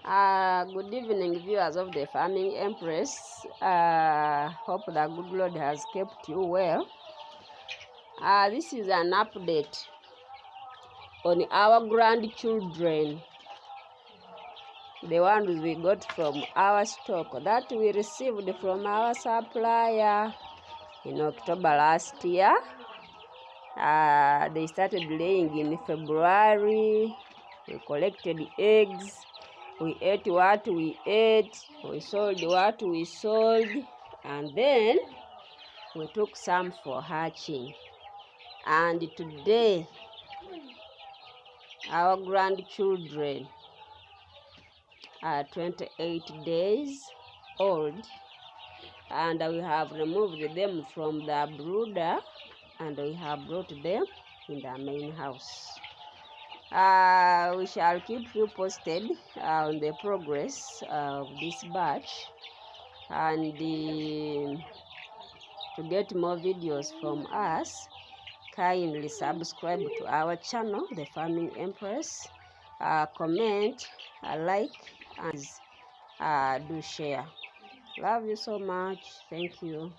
Good evening, viewers of the Farming Empress. Hope the good Lord has kept you well. This is an update on our grandchildren, the ones we got from our stock that we received from our supplier in October last year. They started laying in February. We collected eggs. We ate what we ate, we sold what we sold, and then we took some for hatching. And today, our grandchildren are 28 days old, and we have removed them from the brooder, and we have brought them in the main house. We shall keep you posted on the progress of this batch, and to get more videos from us, kindly subscribe to our channel, The Farming Empress, comment, like, and do share. Love you so much. Thank you.